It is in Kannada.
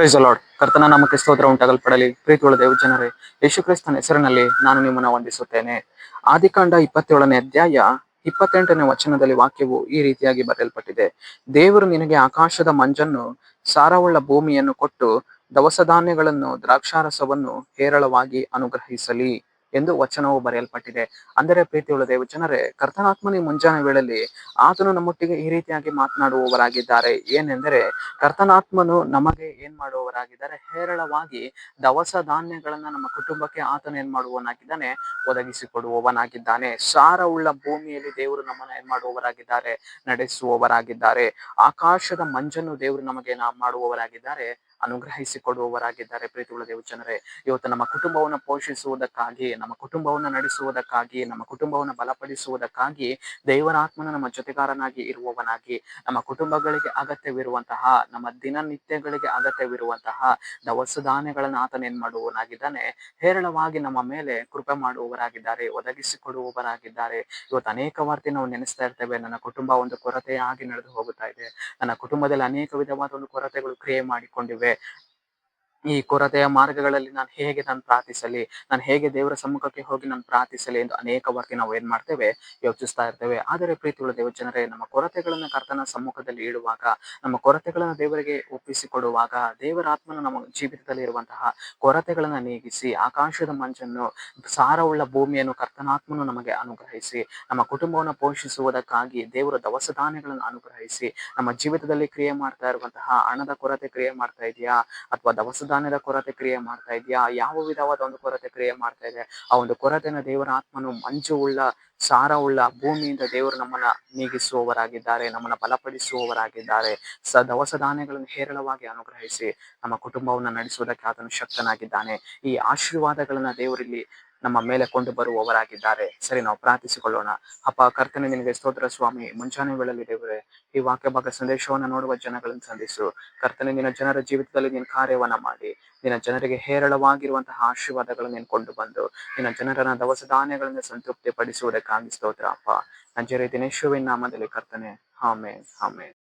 Price lord. ಕರ್ತನ ನಾಮಕ್ಕೆ ಸ್ತೋತ್ರ ಉಂಟಾಗಲ್ಪಡಲಿ. ಪ್ರೀತಿಯುಳ್ಳ ದೇವ ಜನರೇ, ಯೇಸು ಕ್ರಿಸ್ತನ ಹೆಸರಿನಲ್ಲಿ ನಾನು ನಿಮ್ಮನ್ನು ವಂದಿಸುತ್ತೇನೆ. ಆದಿಕಾಂಡ 27ನೇ ಅಧ್ಯಾಯ 28ನೇ ವಚನದಲ್ಲಿ ವಾಕ್ಯವು ಈ ರೀತಿಯಾಗಿ ಬರೆಯಲ್ಪಟ್ಟಿದೆ. ದೇವರು ನಿನಗೆ ಆಕಾಶದ ಮಂಜನ್ನು, ಸಾರವುಳ್ಳ ಭೂಮಿಯನ್ನು ಕೊಟ್ಟು ದವಸ ಧಾನ್ಯಗಳನ್ನು, ದ್ರಾಕ್ಷಾರಸವನ್ನು ಹೇರಳವಾಗಿ ಅನುಗ್ರಹಿಸಲಿ ಎಂದು ವಚನವು ಬರೆಯಲ್ಪಟ್ಟಿದೆ. ಅಂದರೆ ಪ್ರೀತಿಯುಳ್ಳ ದೇವ ಜನರೇ, ಕರ್ತನಾತ್ಮನಿ ಮುಂಜಾನೆ ವೇಳೆಯಲ್ಲಿ ಆತನು ನಮ್ಮೊಟ್ಟಿಗೆ ಈ ರೀತಿಯಾಗಿ ಮಾತನಾಡುವವರಾಗಿದ್ದಾರೆ. ಏನೆಂದರೆ, ಕರ್ತನಾತ್ಮನು ನಮಗೆ ಏನ್ ಮಾಡುವವರಾಗಿದ್ದಾರೆ, ಹೇರಳವಾಗಿ ದವಸ ಧಾನ್ಯಗಳನ್ನ ನಮ್ಮ ಕುಟುಂಬಕ್ಕೆ ಆತನು ಏನ್ ಮಾಡುವವನಾಗಿದ್ದಾನೆ, ಒದಗಿಸಿಕೊಡುವವನಾಗಿದ್ದಾನೆ. ಸಾರವುಳ್ಳ ಭೂಮಿಯಲ್ಲಿ ದೇವರು ನಮ್ಮನ್ನ ಏನ್ ಮಾಡುವವರಾಗಿದ್ದಾರೆ, ನಡೆಸುವವರಾಗಿದ್ದಾರೆ. ಆಕಾಶದ ಮಂಜನ್ನು ದೇವರು ನಮಗೆ ಮಾಡುವವರಾಗಿದ್ದಾರೆ, ಅನುಗ್ರಹಿಸಿಕೊಡುವವರಾಗಿದ್ದಾರೆ. ಪ್ರೀತಿಯುಳ್ಳ ದೇವ ಜನರೇ, ಇವತ್ತು ನಮ್ಮ ಕುಟುಂಬವನ್ನು ಪೋಷಿಸುವುದಕ್ಕಾಗಿ, ನಮ್ಮ ಕುಟುಂಬವನ್ನು ನಡೆಸುವುದಕ್ಕಾಗಿ, ನಮ್ಮ ಕುಟುಂಬವನ್ನು ಬಲಪಡಿಸುವುದಕ್ಕಾಗಿ ದೇವರಾತ್ಮನ ನಮ್ಮ ಜೊತೆಗಾರನಾಗಿ ಇರುವವನಾಗಿ, ನಮ್ಮ ಕುಟುಂಬಗಳಿಗೆ ಅಗತ್ಯವಿರುವಂತಹ, ನಮ್ಮ ದಿನನಿತ್ಯಗಳಿಗೆ ಅಗತ್ಯವಿರುವಂತಹ ದವಸ ಧಾನ್ಯಗಳನ್ನು ಆತನ ಏನ್ ಮಾಡುವವನಾಗಿದ್ದಾನೆ, ಹೇರಳವಾಗಿ ನಮ್ಮ ಮೇಲೆ ಕೃಪೆ ಮಾಡುವವರಾಗಿದ್ದಾರೆ, ಒದಗಿಸಿಕೊಡುವವರಾಗಿದ್ದಾರೆ. ಇವತ್ತು ಅನೇಕ ವಾರ್ತೆ ನಾವು ನೆನೆಸ್ತಾ ಇರ್ತೇವೆ, ನನ್ನ ಕುಟುಂಬ ಒಂದು ಕೊರತೆಯಾಗಿ ನಡೆದು ಹೋಗುತ್ತಾ ಇದೆ, ನನ್ನ ಕುಟುಂಬದಲ್ಲಿ ಅನೇಕ ವಿಧವಾದ ಒಂದು ಕೊರತೆಗಳು ಕ್ರಿಯೆ ಮಾಡಿಕೊಂಡಿವೆ. ಈ ಕೊರತೆಯ ಮಾರ್ಗಗಳಲ್ಲಿ ನಾನು ಹೇಗೆ ಪ್ರಾರ್ಥಿಸಲಿ, ನಾನು ಹೇಗೆ ದೇವರ ಸಮ್ಮುಖಕ್ಕೆ ಹೋಗಿ ನಾನು ಪ್ರಾರ್ಥಿಸಲಿ ಎಂದು ಅನೇಕ ಬಾರಿ ನಾವು ಏನ್ ಮಾಡ್ತೇವೆ, ಯೋಚಿಸ್ತಾ ಇರ್ತೇವೆ. ಆದರೆ ಪ್ರೀತಿಯುಳ್ಳ ದೇವ ಜನರೇ, ನಮ್ಮ ಕೊರತೆಗಳನ್ನ ಕರ್ತನ ಸಮ್ಮುಖದಲ್ಲಿ ಇಡುವಾಗ, ನಮ್ಮ ಕೊರತೆಗಳನ್ನ ದೇವರಿಗೆ ಒಪ್ಪಿಸಿಕೊಡುವಾಗ, ದೇವರ ಆತ್ಮನ ನಮ್ಮ ಜೀವಿತದಲ್ಲಿ ಇರುವಂತಹ ಕೊರತೆಗಳನ್ನ ನೀಗಿಸಿ, ಆಕಾಶದ ಮಂಜನ್ನು, ಸಾರವುಳ್ಳ ಭೂಮಿಯನ್ನು ಕರ್ತನಾತ್ಮನು ನಮಗೆ ಅನುಗ್ರಹಿಸಿ, ನಮ್ಮ ಕುಟುಂಬವನ್ನು ಪೋಷಿಸುವುದಕ್ಕಾಗಿ ದೇವರ ದವಸ ಧಾನ್ಯಗಳನ್ನು ಅನುಗ್ರಹಿಸಿ, ನಮ್ಮ ಜೀವಿತದಲ್ಲಿ ಕ್ರಿಯೆ ಮಾಡ್ತಾ ಇರುವಂತಹ ಹಣದ ಕೊರತೆ ಕ್ರಿಯೆ ಮಾಡ್ತಾ ಇದೆಯಾ, ಅಥವಾ ದವಸ ಧಾನ್ಯದ ಕೊರತೆ ಕ್ರಿಯೆ ಮಾಡ್ತಾ ಇದೆಯಾ, ಯಾವ ವಿಧವಾದ ಒಂದು ಕೊರತೆ ಕ್ರಿಯೆ ಮಾಡ್ತಾ ಇದೆ, ಆ ಒಂದು ಕೊರತೆನ ದೇವರ ಆತ್ಮನು ಮಂಜು ಉಳ್ಳ, ಸಾರವುಳ್ಳ ಭೂಮಿಯಿಂದ ದೇವರು ನಮ್ಮನ್ನ ನೀಗಿಸುವವರಾಗಿದ್ದಾರೆ, ನಮ್ಮನ್ನ ಬಲಪಡಿಸುವವರಾಗಿದ್ದಾರೆ. ದವಸ ಧಾನ್ಯಗಳನ್ನು ಹೇರಳವಾಗಿ ಅನುಗ್ರಹಿಸಿ ನಮ್ಮ ಕುಟುಂಬವನ್ನು ನಡೆಸುವುದಕ್ಕೆ ಆತನು ಶಕ್ತನಾಗಿದ್ದಾನೆ. ಈ ಆಶೀರ್ವಾದಗಳನ್ನ ದೇವರಲ್ಲಿ ನಮ್ಮ ಮೇಲೆ ಕೊಂಡು ಬರುವವರಾಗಿದ್ದಾರೆ. ಸರಿ, ನಾವು ಪ್ರಾರ್ಥಿಸಿಕೊಳ್ಳೋಣ. ಅಪ್ಪ ಕರ್ತನೆ, ನಿನಗೆ ಸ್ತೋತ್ರ ಸ್ವಾಮಿ. ಮುಂಜಾನೆ ವೇಳೆಯಲ್ಲಿ ದೇವರೇ, ಈ ವಾಕ್ಯ ಭಾಗ ಸಂದೇಶವನ್ನು ನೋಡುವ ಜನಗಳನ್ನು ಸಂಧಿಸು. ಕರ್ತನೆ, ನಿನ್ನ ಜನರ ಜೀವಿತದಲ್ಲಿ ನೀನು ಕಾರ್ಯವನ್ನ ಮಾಡಿ, ನಿನ್ನ ಜನರಿಗೆ ಹೇರಳವಾಗಿರುವಂತಹ ಆಶೀರ್ವಾದಗಳನ್ನು ನೀನು ಕೊಂಡು ಬಂದು, ನಿನ್ನ ಜನರನ್ನ ದವಸ ಧಾನ್ಯಗಳಿಂದ ಸಂತೃಪ್ತಿ ಪಡಿಸುವುದಕ್ಕಾಗಿ ಸ್ತೋತ್ರ ಅಪ್ಪ. ನಜರೇತಿನ ಯೇಸುವಿನ ನಾಮದಲ್ಲಿ ಕರ್ತನೆ, ಆಮೆನ್, ಆಮೆನ್.